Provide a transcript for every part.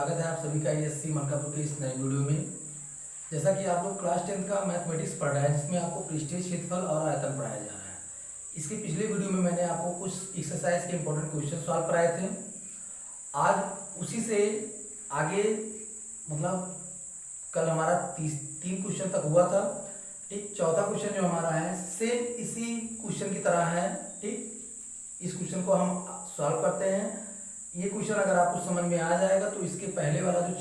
स्वागत है आप सभी का एससी मलकापुर के इस नए वीडियो में। जैसा कि आप लोग क्लास 10 का मैथमेटिक्स पढ़ रहे हैं जिसमें आपको पृष्ठीय क्षेत्रफल और आयतन पढ़ाया जा रहा है। इसके पिछले वीडियो में मैंने आपको कुछ एक्सरसाइज के इंपॉर्टेंट क्वेश्चन सॉल्व कराए थे। आज उसी से आगे मतलब कल हमारा 3 क्वेश्चन तक हुआ था। ठीक, चौथा क्वेश्चन जो हमारा है सेम इसी क्वेश्चन की तरह है। ठीक, इस क्वेश्चन को हम सॉल्व करते हैं। ये क्वेश्चन अगर आपको समझ में आ जाएगा तो इसके पहले वाला जो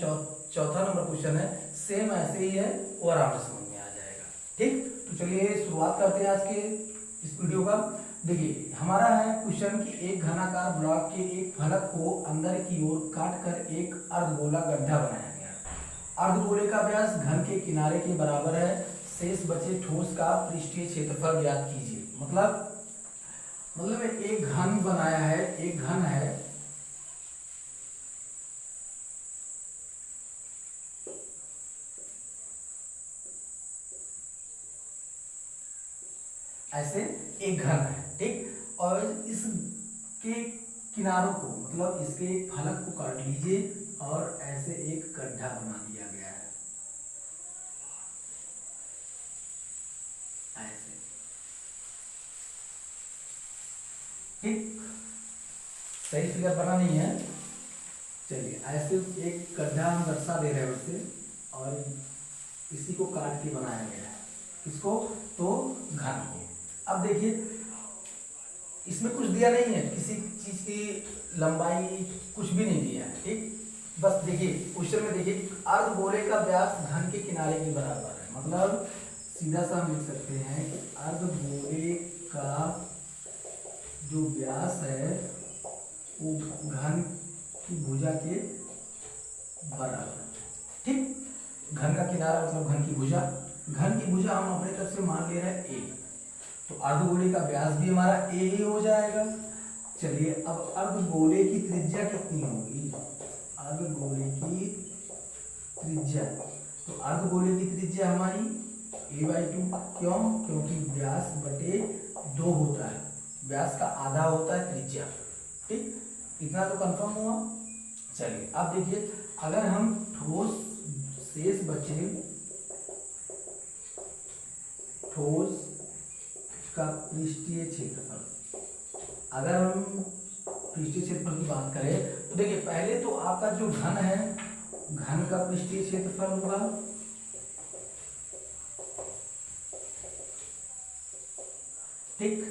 चौथा नंबर क्वेश्चन है सेम ऐसे ही है और आपको समझ में आ जाएगा। ठीक, तो चलिए शुरुआत करते हैं आज के इस वीडियो का। देखिए हमारा है क्वेश्चन कि एक घनाकार ब्लॉक के एक फलक को अंदर की ओर काट कर एक अर्धगोला गड्ढा बनाया गया। अर्धगोले का व्यास घन के किनारे के बराबर है। शेष बचे ठोस का पृष्ठीय क्षेत्रफल ज्ञात कीजिए। मतलब एक घन बनाया है, एक घन है, ऐसे एक घन है। ठीक, और इसके किनारों को मतलब इसके एक फलक को काट लीजिए और ऐसे एक गड्ढा बना दिया गया है ऐसे। ठीक, सही फिगर बना नहीं है। चलिए ऐसे एक गड्ढा हम दर्शा दे रहे हैं उससे और इसी को काट के बनाया गया है। किसको? तो घन को। अब देखिए इसमें कुछ दिया नहीं है, किसी चीज की लंबाई कुछ भी नहीं दिया है। ठीक, बस देखिए क्वेश्चन में देखिए अर्धगोले का व्यास घन के किनारे के बराबर है। मतलब सीधा सा हम लिख सकते हैं कि अर्धगोले का जो व्यास है वो घन की भुजा के बराबर। ठीक, घन का किनारा मतलब घन की भुजा। घन की भुजा हम अपने तरफ से मान ले रहे हैं ए, तो अर्धगोले का व्यास भी हमारा ए ही हो जाएगा। चलिए अब अर्धगोले की त्रिज्या कितनी होगी? अर्धगोले की त्रिज्या, तो अर्धगोले की त्रिज्या हमारी a/2। क्यों? क्योंकि व्यास बटे 2 होता है, व्यास का आधा होता है त्रिज्या। ठीक, इतना तो कंफर्म हुआ। चलिए अब देखिए अगर हम ठोस शेष बचे ठोस का पृष्ठीय क्षेत्रफल, अगर हम पृष्ठीय क्षेत्रफल की बात करें तो देखिए पहले तो आपका जो घन है घन का पृष्ठीय क्षेत्रफल होगा। ठीक,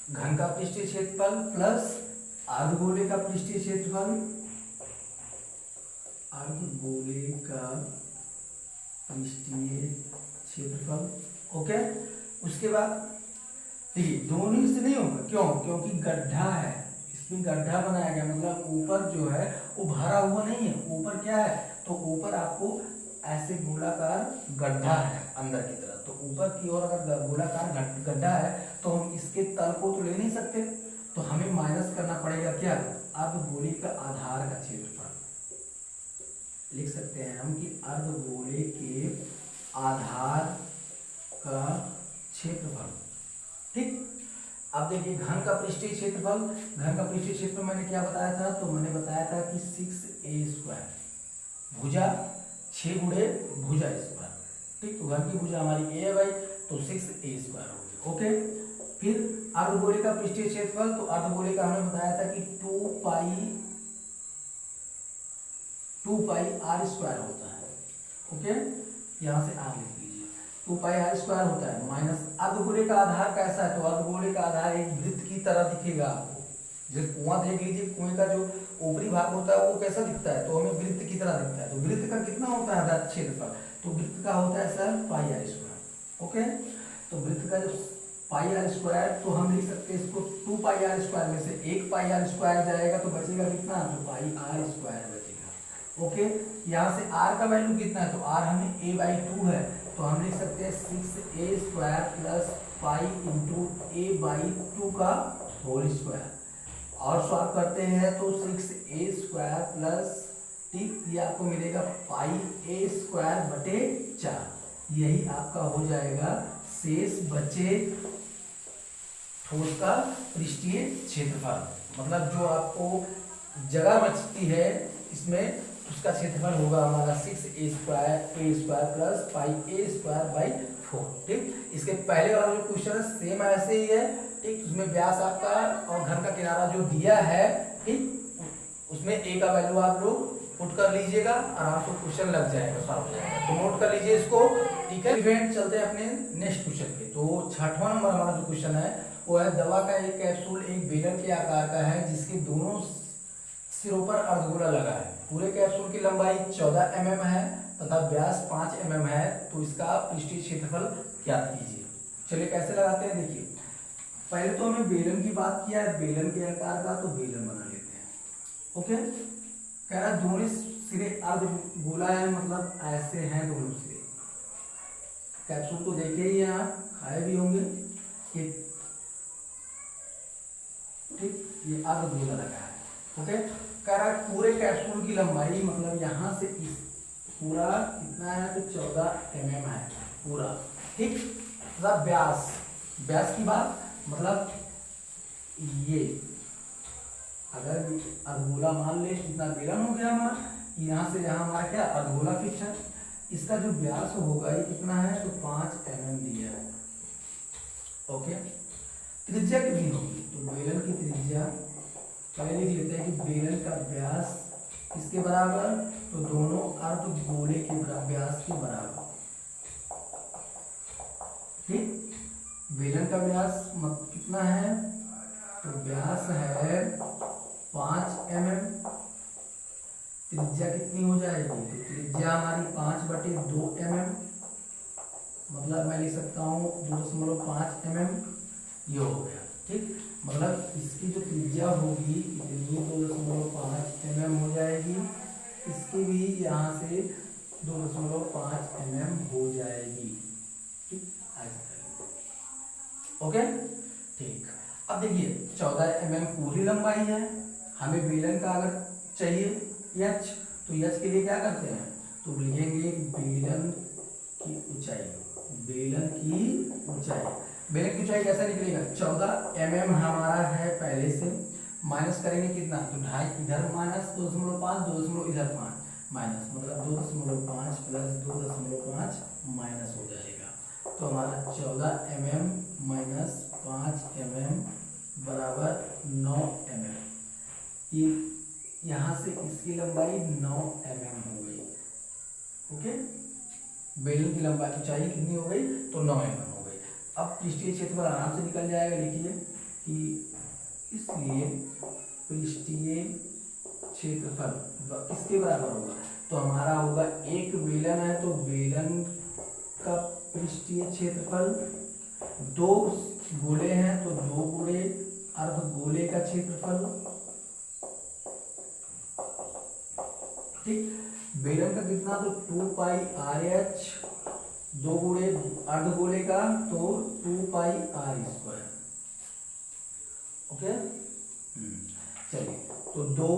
घन का पृष्ठीय क्षेत्रफल प्लस अर्धगोले का पृष्ठीय क्षेत्रफल, अर्धगोले का पृष्ठीय क्षेत्रफल। ओके, उसके बाद देखिए दोनों से नहीं होगा। क्यों? क्योंकि गड्ढा है, इसमें गड्ढा बनाया गया मतलब ऊपर जो है वो भरा हुआ नहीं है। ऊपर क्या है? तो ऊपर आपको ऐसे गोलाकार गड्ढा है अंदर की तरफ, तो ऊपर की ओर अगर गोलाकार गड्ढा है तो हम इसके तल को तो ले नहीं सकते, तो हमें माइनस करना पड़ेगा क्या? अर्धगोले का आधार का क्षेत्रफल। लिख सकते हैं हम कि अर्धगोले के आधार का क्षेत्रफल। ठीक, अब देखिए घन का पृष्ठीय क्षेत्रफल, घन का पृष्ठीय क्षेत्रफल मैंने क्या बताया था? तो मैंने बताया था कि 6a², भुजा 6 गुणे भुजा स्क्वायर। ठीक, तो घन की भुजा हमारी a है भाई, तो 6a² हो गई। ओके, फिर अर्धगोले का पृष्ठीय क्षेत्रफल, तो अर्धगोले का हमने बताया था कि 2πr² होता है। ओके, यहां से r लिख लीजिए, 2πr² होता है माइनस अर्धगोले का आधार कैसा है? तो अर्धगोले का आधार एक वृत्त की तरह दिखेगा आपको। जैसे कुआं देख लीजिए, कुएं का जो ऊपरी भाग होता है वो कैसा दिखता है? तो हमें वृत्त की तरह दिखता है। तो वृत्त का कितना होता है आधार क्षेत्रफल? तो वृत्त का होता है सर πr²। ओके, तो वृत्त का जो πr², तो हम लिख सकते हैं इसको 2πr² में से 1 πr² जाएगा तो बचेगा कितना? तो πr² बचेगा। ओके, यहाँ से r का वैल्यू कितना है? तो r हमें a/2 है, तो हम लिख सकते हैं 6a² plus pi into a/2 का होल स्क्वायर। और सॉल्व करते हैं तो 6a² प्लस, ठीक, ये आपको मिलेगा πa² बटे 4। यही आपका हो जाएगा शेष बचे ठोस का पृष्ठीय क्षेत्रफल। मतलब जो आपको जगह बचती है इसमें उसका क्षेत्रफल होगा हमारा 6a² प्लस πa²/4। ठीक, इसके पहले वाला जो क्वेश्चन है सेम ऐसे ही है। ठीक, उसमें व्यास आपका और घन का किनारा जो दिया है, ठीक, उसमें a का वैल्यू आप लोग पुट कर लीजिएगा, आराम से क्वेश्चन लग जाएगा, सॉल्व हो जाएगा। तो नोट कर लीजिए इसको। ठीक है फ्रेंड, चलते हैं अपने नेक्स्ट क्वेश्चन पे। तो 6वां नंबर हमारा जो क्वेश्चन है वो है, दवा का एक कैप्सूल एक बेलन के आकार का है जिसके दोनों सिरों पर अर्धगोला लगा है। पूरे कैप्सूल की लंबाई 14 mm है तथा व्यास 5 mm है। तो इसका पृष्ठीय क्षेत्रफल ज्ञात कीजिए। चलिए कैसे लगाते हैं, देखिए पहले तो हमें बेलन की बात किया है, बेलन के आकार का, तो बेलन बना लेते हैं। ओके, कह रहा दोनों सिरे अर्धगोला है, मतलब ऐसे हैं दोनों सिरे। कैप्सूल को देखे ही हैं आप, खाए भी होंगे। ठीक, ये अर्धगोला लगा है। ओके, कह रहा पूरे कैप्सूल की लंबाई, मतलब यहां से इस पूरा कितना है, तो 14 mm है पूरा। ठीक, मतलब व्यास, व्यास की बात मतलब ये अगर अर्धगोला मान ले, इतना बेलन हो गया हमारा, यहाँ से यहाँ हमारा क्या अर्धगोला फिक्स है। इसका जो व्यास होगा ये कितना है, तो 5 mm दिया है। ओके, त्रिज्या कितनी होगी, तो बेलन की त्रिज्या पहले लिख लेते हैं कि बेलन का व्यास किसके बराबर, तो दोनों अर्धगोले के व्यास के बराबर। ठीक, बेलन का व्यास कितना है, तो व्यास है 5 mm। त्रिज्या कितनी हो जाएगी, तो त्रिज्या हमारी 5/2 mm, मतलब मैं लिख सकता हूँ 2.5 mm, ये हो गया। ठीक, मतलब इसकी जो त्रिज्या होगी कितनी, 2.5 mm हो जाएगी। इसकी भी यहाँ से 2.5 mm हो जाएगी। ठीक, ऐसा करेंगे। ओके, ठीक, अब देखिए 14 mm पूरी लंबाई है, हमें बेलन का अगर चाहिए h, तो h के लिए क्या करते हैं, तो लिखेंगे बेलन की ऊंचाई। बेलन की ऊंचाई, बेलन की ऊंचाई कैसा निकलेगा, 14 mm हमारा है पहले से, माइनस करेंगे कितना, तो 2.5 इधर माइनस 2.5, 2 इधर 5 माइनस, मतलब 2.5 प्लस 2.5 माइनस हो जाएगा। तो हमारा 14 mm माइनस 5 mm बराबर 9 mm। ये यहाँ से इसकी लंबाई 9 mm हो गई। ओके, बेलन की लंबाई ऊंचाई कितनी हो गई, तो 9 mm हो गई। अब पृष्ठीय क्षेत्रफल आराम से निकल जाएगा। लिखिए कि इसलिए पृष्ठीय क्षेत्रफल किसके बराबर होगा, तो हमारा होगा, एक बेलन है तो बेलन का पृष्ठीय क्षेत्रफल, 2 गोले हैं तो 2 गोले अर्धगोले का क्षेत्रफल। ठीक, बेलन का कितना, तो 2πr/h, 2 गुणे अर्धगोले का तो 2πr²। ओके, चलिए तो 2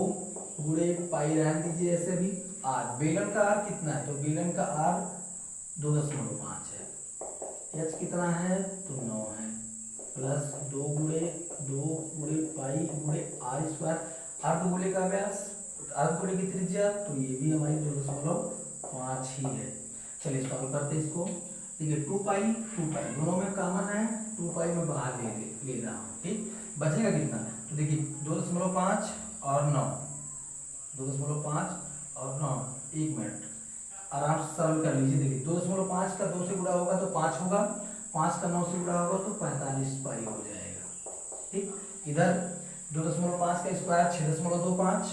गुणे पाई रहने दीजिए ऐसे भी। r, बेलन का r कितना है, तो बेलन का r 2.5 है। h कितना है, तो 9 है, प्लस 2 गुणे पाई गुणे r²। अर्धगोले का व्यास, अर्धगोले की त्रिज्या, तो ये भी हमारी 2.5 ही है। चलिए सॉल्व करते हैं इसको। देखिए 2π दोनों में कॉमन है, 2π में बाहर ले रहा हूँ। ठीक, बचेगा कितना, तो देखिए 2.5 और 9, 2.5 और 9, 1 मिनट आराम से सॉल्व कर लीजिए। देखिए 2.5 का 2 से गुणा होगा तो 5 होगा, 5 का 9 से गुणा होगा तो 45 पाई हो जाएगा। ठीक, इधर 2.5 का स्क्वायर 6.25।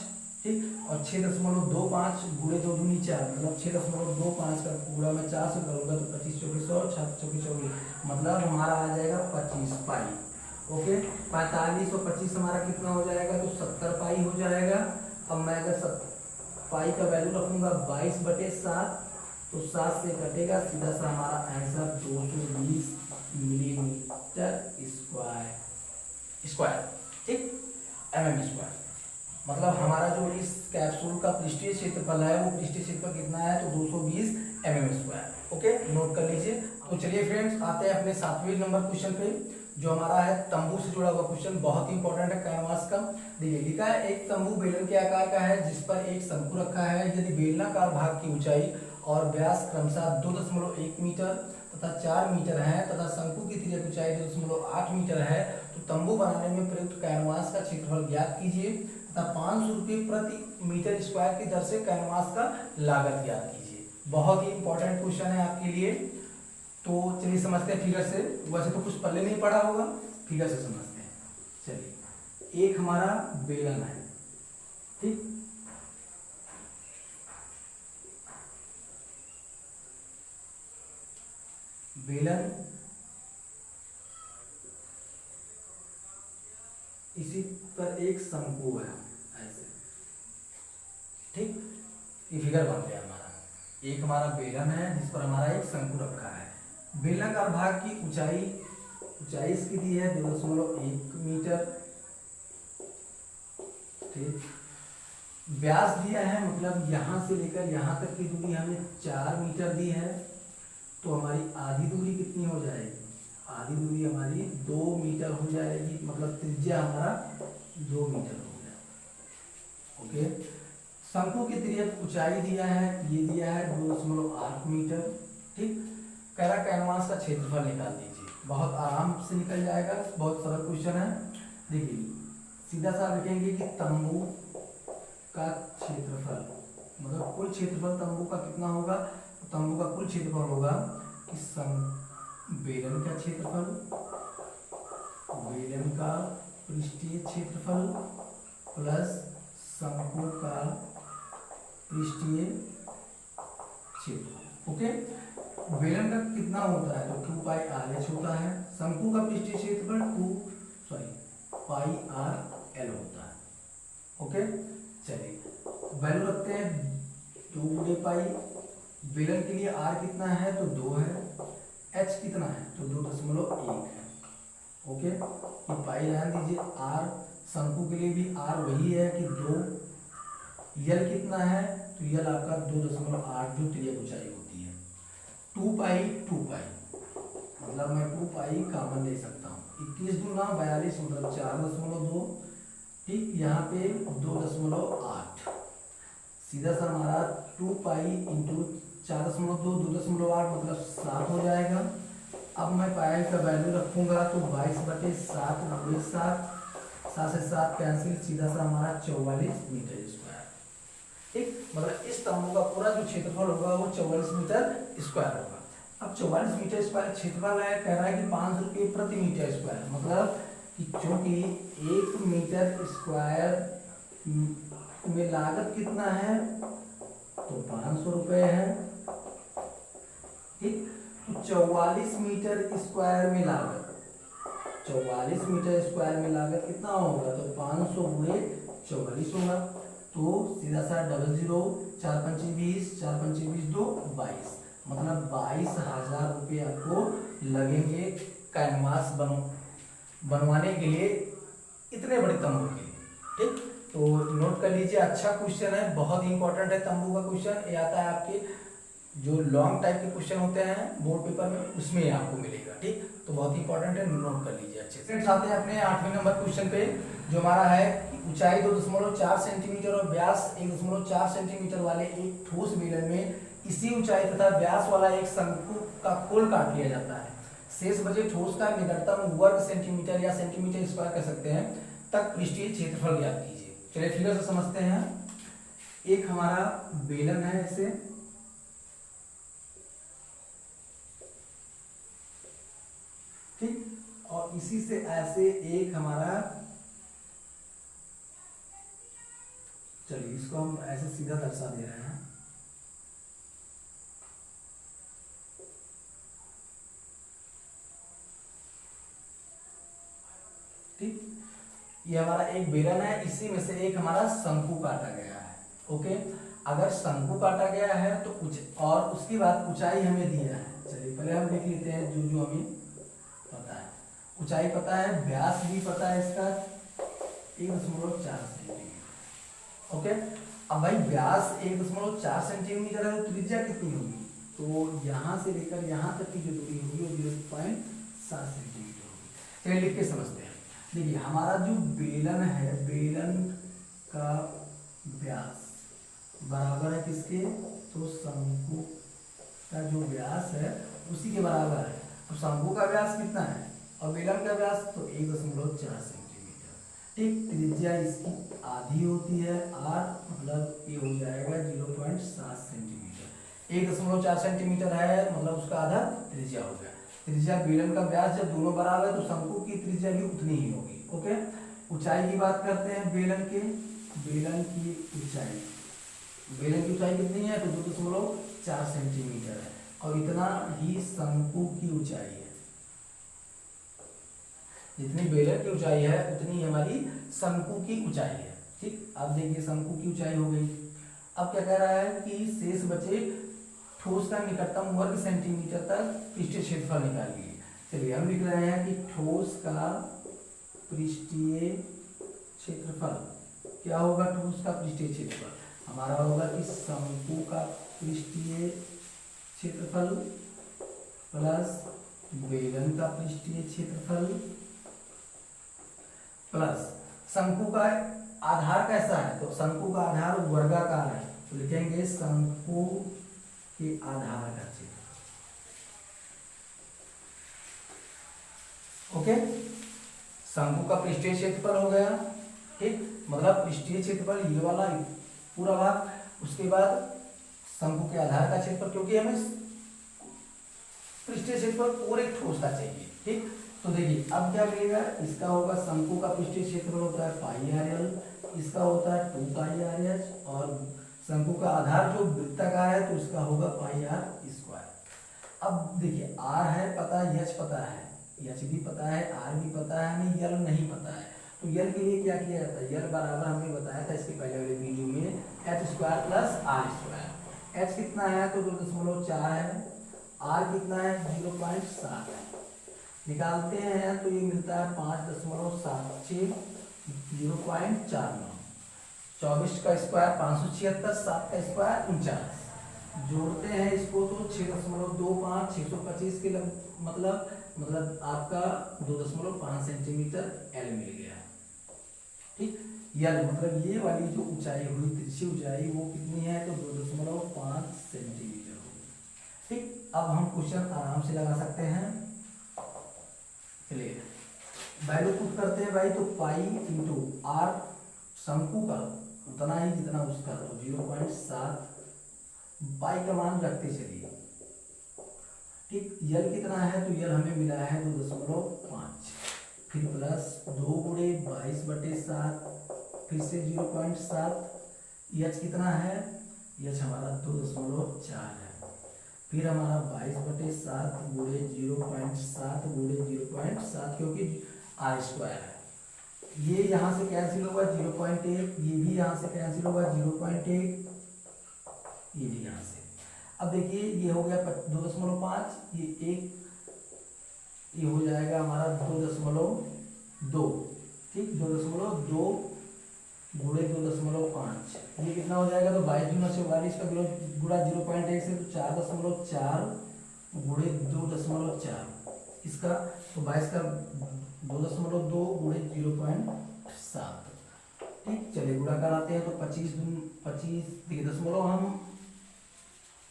ठीक, और 6.25 गुणे 2 दूनी 4, मतलब 6.25 का गुणा में 4 से करूँगा तो 25 चौके 100, 7 चौके 24, मतलब हमारा आ जाएगा 25 पाई। ओके, 45 और 25 हमारा कितना हो जाएगा, तो 70 पाई हो जाएगा। अब मैं अगर पाई का वैल्यू रखूंगा 22/7, तो 7 से कटेगा, सीधा सा हमारा आंसर 220 मिलीमीटर स्क्वायर। ठीक, mm², मतलब हमारा जो इस कैप्सूल का पृष्ठीय क्षेत्रफल है वो पृष्ठीय क्षेत्रफल कितना है, तो 220 mm²। ओके, नोट कर लीजिए। तो चलिए फ्रेंड्स आते हैं अपने 7वें नंबर क्वेश्चन पे, जो हमारा है तंबू से जुड़ा हुआ क्वेश्चन, बहुत ही इंपॉर्टेंट है कैनवास का। देखिए लिखा है एक तंबू बेलन के आकार का है जिस पर एक शंकु रखा है। यदि बेलनाकार भाग की ऊंचाई और व्यास क्रमशः 2.1 मीटर तथा 4 मीटर है तथा शंकु की तिर्यक ऊंचाई 2.8 मीटर है, तो तंबू बनाने में प्रयुक्त कैनवास का क्षेत्रफल ज्ञात कीजिए तथा 500 रुपये प्रति मीटर स्क्वायर की दर से कैनवास का लागत ज्ञात कीजिए। बहुत ही इंपॉर्टेंट क्वेश्चन है आपके लिए। तो चलिए समझते हैं फिगर से। वैसे तो कुछ पहले नहीं पढ़ा होगा, फिगर से समझते हैं। चलिए एक हमारा बेलन है, ठीक, बेलन, इसी पर एक शंकु है ऐसे, ठीक। ये फिगर बन गया हमारा। एक हमारा बेलन है जिस पर हमारा एक शंकु रखा है। बेलनाकार भाग की ऊंचाई इसकी दी है 2.1 मीटर, ठीक। व्यास दिया है, मतलब यहां से लेकर यहां तक की दूरी हमें 4 मीटर दी है। तो हमारी आधी दूरी कितनी हो जाएगी? आधी दूरी हमारी 2 मीटर हो जाएगी, मतलब त्रिज्या हमारा 2 मीटर हो गया। ओके। शंकु की तिर्यक ऊंचाई दिया है, ये दिया है 2.8 मीटर, ठीक। कह रहा कैनवास का क्षेत्रफल निकाल दीजिए। बहुत आराम से निकल जाएगा, बहुत सरल क्वेश्चन है। देखिए सीधा सा लिखेंगे कि तंबू का क्षेत्रफल, मतलब कुल क्षेत्रफल तंबू का कितना होगा? तंबू का कुल क्षेत्रफल होगा कि बेलन का क्षेत्रफल, बेलन का पृष्ठीय क्षेत्रफल प्लस शंकु का पृष्ठीय क्षेत्रफल। ओके। बेलन का कितना होता है? तो 2 पाई आर एच होता है। शंकु का पृष्ठीय क्षेत्रफल पाई आर एल होता है। ओके। चलिए वैल्यू रखते हैं 2 गुणे पाई। बेलन के लिए आर कितना है? तो 2 है। एच कितना है? तो 2.1 है। ओके, ये पाई रहने दीजिए। आर शंकु के लिए भी आर वही है कि 2। यल कितना है? तो यल आपका 2.8 जो तिर्यक ऊंचाई होती है। 2 पाई 2 पाई, मतलब मैं 2 पाई कॉमन ले सकता हूँ। 21 दूना 42, मतलब 4.2, ठीक। यहाँ पे 2.8, सीधा सा हमारा 2 पाई इंटू 4.2 2.8 मतलब 7 हो जाएगा। अब मैं पाई का वैल्यू रखूंगा तो 22/7 गुणे 7, 7 से 7 कैंसिल, सीधा सा हमारा 44 मीटर स्क्वायर, ठीक। मतलब इस तंबू का पूरा जो क्षेत्रफल होगा वो 44 मीटर स्क्वायर होगा। अब 44 मीटर स्क्वायर क्षेत्रफल है, कह रहा है कि 500 रुपये प्रति मीटर स्क्वायर, मतलब कि चूंकि 1 मीटर स्क्वायर में लागत कितना है? तो 500 रुपये है, ठीक। तो 44 मीटर स्क्वायर में लागत, 44 मीटर स्क्वायर में लागत कितना होगा? तो 500 गुणे 44 होगा। तो सीधा सा 00, 4 पंचे 20, 4 पंचे 20 2 22, मतलब 22,000 रुपये आपको लगेंगे कैनवास बनवाने के लिए, इतने बड़े तंबू के लिए, ठीक। तो नोट कर लीजिए, अच्छा क्वेश्चन है, बहुत ही इंपॉर्टेंट है तंबू का क्वेश्चन। ये आता है आपके जो लॉन्ग टाइप के क्वेश्चन होते हैं बोर्ड पेपर में, उसमें आपको मिलेगा, ठीक। तो बहुत ही इंपॉर्टेंट है, नोट कर लीजिए अच्छे से। आते हैं अपने 8वें नंबर क्वेश्चन पे, जो हमारा है ऊंचाई 2.4 सेंटीमीटर और व्यास 1.4 सेंटीमीटर वाले एक ठोस बेलन में इसी ऊंचाई तथा व्यास वाला एक शंकु का खोल काट लिया जाता है। शेष बचे ठोस का निकटतम वर्ग सेंटीमीटर या सेंटीमीटर स्क्वायर कह सकते हैं तक पृष्ठीय क्षेत्रफल ज्ञात कीजिए। चलिए फिगर से समझते हैं। एक हमारा बेलन है ऐसे, ठीक, और इसी से ऐसे एक हमारा, चलिए इसको हम ऐसे सीधा दर्शा दे रहे हैं, ठीक। ये हमारा एक बेलन है, इसी में से एक हमारा शंकु काटा गया है। ओके, अगर शंकु काटा गया है तो और उसके बाद ऊंचाई हमें दिया है। चलिए पहले हम देख लेते हैं जो जो हमें पता है। ऊंचाई पता है, व्यास भी पता है इसका 1.4 सेंटीमीटर। ओके, अब भाई व्यास 1.4 सेंटीमीटर है, तो त्रिज्या कितनी होगी? तो यहां से लेकर यहां तक की जो दूरी होगी वो 0.7 सेंटीमीटर होगी। चलिए लिख के समझते हैं। देखिए हमारा जो बेलन है, बेलन का व्यास बराबर है किसके, तो शंकु का जो व्यास है उसी के बराबर है। तो शंकु का व्यास कितना है और बेलन का व्यास तो 1.4 सेंटीमीटर। ठीक, त्रिज्या इसकी आधी होती है r, मतलब ये हो जाएगा 0.7 सेंटीमीटर। 1.4 सेंटीमीटर है मतलब उसका आधा त्रिज्या हो गया। त्रिज्या बेलन का व्यास जब दोनों बराबर है तो शंकु की त्रिज्या भी उतनी ही होगी। ओके, ऊंचाई की बात करते हैं बेलन की ऊंचाई। बेलन की ऊंचाई कितनी है, तो 2.4 सेंटीमीटर है और इतना ही शंकु की ऊंचाई है। जितनी बेलन की ऊंचाई है उतनी हमारी शंकु की ऊंचाई है। ठीक, अब देखिए शंकु की ऊंचाई हो गई। अब क्या कह रहा है कि शेष बचे ठोस का निकटतम वर्ग सेंटीमीटर तक पृष्ठीय क्षेत्रफल निकालिए। चलिए हम लिख रहे हैं कि ठोस का पृष्ठीय क्षेत्रफल क्या होगा, ठोस का पृष्ठीय क्षेत्रफल हमारा होगा कि शंकु का पृष्ठीय क्षेत्रफल प्लस बेलन का पृष्ठीय क्षेत्रफल प्लस शंकु का आधार कैसा है, तो शंकु का आधार वर्गाकार है तो लिखेंगे शंकु के आधार का क्षेत्रफल। ओके, शंकु का पृष्ठीय क्षेत्रफल हो गया। ठीक, मतलब पृष्ठीय क्षेत्रफल ये वाला पूरा भाग, उसके बाद शंकु के आधार का क्षेत्रफल, क्योंकि हमें पृष्ठीय क्षेत्रफल और एक ठोस का चाहिए। ठीक, तो देखिए अब क्या मिलेगा, इसका होगा शंकु का पृष्ठीय क्षेत्रफल होता है पाई आर एल, इसका होता है 2 पाई आर एच, और शंकु का आधार जो वृत्ताकार है तो इसका होगा पाई आर स्क्वायर। अब देखिए आर है पता है, एच पता है, एच भी पता है, आर भी पता है, हमें यल नहीं पता है। तो यल के लिए क्या किया जाता है, यल बराबर हमने बताया था इसके पहले वाले वीडियो में H square plus R square. H कितना है तो 2.4 है, आर कितना है 0.7 है। निकालते हैं तो ये मिलता है 5.76 0.49। 24 का स्क्वायर 576, 7 का स्क्वायर 49। जोड़ते हैं इसको तो 6.25 625 के मतलब आपका 2.5 सेंटीमीटर एल मिल गया। ठीक, यल मतलब ये वाली जो ऊंचाई हुई तिरछी ऊंचाई वो कितनी है तो 2.5 सेंटीमीटर होगी। ठीक, अब हम क्वेश्चन आराम से लगा सकते हैं। चलिए वैल्यू पुट करते हैं भाई, तो पाई इंटू आर शंकु का उतना ही जितना उसका, तो 0.7 पाई का मान रखते चलिए। ठीक, यल कितना है तो यल हमें मिला है 2.5, फिर प्लस 2 गुणे 22/7, फिर से 0.7। एच कितना है, एच हमारा 2.4 है, फिर हमारा 22/7 गुणे 0.7 गुणे 0.7, क्योंकि आर स्क्वायर है। ये यहाँ से कैंसिल होगा 0.1, ये भी यहाँ से कैंसिल होगा 0.1, ये भी यहाँ से। अब देखिए ये हो गया 2.5, ये एक, ये हो जाएगा हमारा 2.2। ठीक, 2.2 गुणे 2.5, ये कितना हो जाएगा तो 22 दूना 44 का गुणा 0.1 से, तो 4.4 गुणे 2.4 इसका, तो 22 का 2.2 गुणे 0.7। ठीक, चलिए गुणा कराते हैं तो 25 देखिए दशमलव हम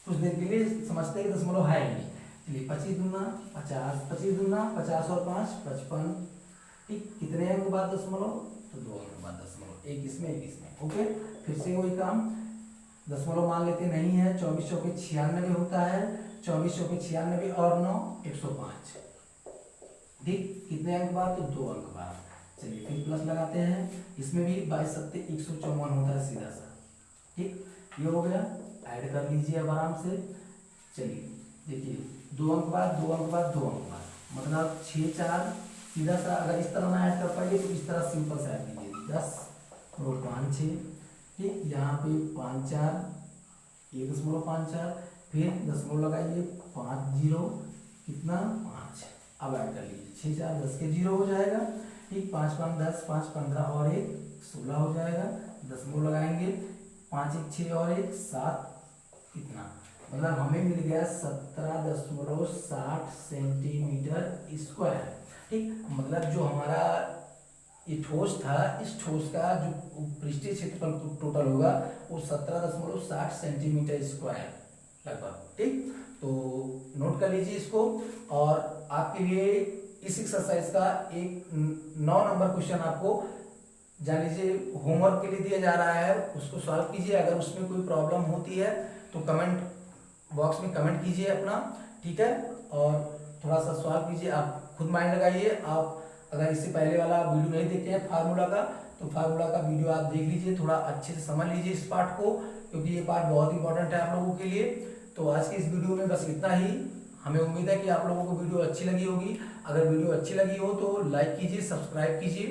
कुछ देर के लिए समझते हैं कि दशमलव है ही नहीं। चलिए 25 दूना 50, 25 दूना 50 और 5 55। ठीक, कितने अंक बाद दशमलव, तो 2 अंक बाद दशमलव, एक इसमें एक इसमें। ओके, फिर से वही काम, दशमलव मान लेते नहीं है, 24 चौके 96 होता है, 24 चौके 96 और 9 105। ठीक, कितने अंक बाद तो 2 अंक बाद। चलिए फिर प्लस लगाते हैं, इसमें भी 22 सत्ते 154 होता है सीधा सा। ठीक, ये हो गया, ऐड कर लीजिए अब आराम से। चलिए देखिए 2 अंक बाद 2 अंक बाद 2 अंक बाद, मतलब 6 4 सीधा सा। अगर इस तरह ना ऐड कर पाइए तो इस तरह सिंपल से ऐड कीजिए, 10 और 5 6। ठीक, यहाँ पे 5 4 1.54, फिर दशमलव लगाइए 5 0 कितना 5। अब ऐड कर लीजिए 6 4 10 के 0 हो जाएगा। ठीक, 5 5 10, 5 15 और 1 16 हो जाएगा। दशमलव लगाएंगे 5 1 6 और 1 7, कितना मतलब हमें मिल गया 17.60 सेंटीमीटर स्क्वायर। ठीक, मतलब जो हमारा ये ठोस था, इस ठोस का जो पृष्ठीय क्षेत्रफल टोटल होगा वो 17.60 सेंटीमीटर स्क्वायर लगभग। ठीक, तो नोट कर लीजिए इसको। और आपके लिए इस एक्सरसाइज का एक 9 नंबर क्वेश्चन आपको जान लीजिए होमवर्क के लिए दिया जा रहा है, उसको सॉल्व कीजिए। अगर उसमें कोई प्रॉब्लम होती है तो कमेंट बॉक्स में कमेंट कीजिए अपना, ठीक है, और थोड़ा सा सॉल्व कीजिए, आप खुद माइंड लगाइए। आप अगर इससे पहले वाला वीडियो नहीं देखे हैं फार्मूला का, तो फार्मूला का वीडियो आप देख लीजिए, थोड़ा अच्छे से समझ लीजिए इस पार्ट को, क्योंकि ये पार्ट बहुत इंपॉर्टेंट है आप लोगों के लिए। तो आज की इस वीडियो में बस इतना ही। हमें उम्मीद है कि आप लोगों को वीडियो अच्छी लगी होगी। अगर वीडियो अच्छी लगी हो तो लाइक कीजिए, सब्सक्राइब कीजिए।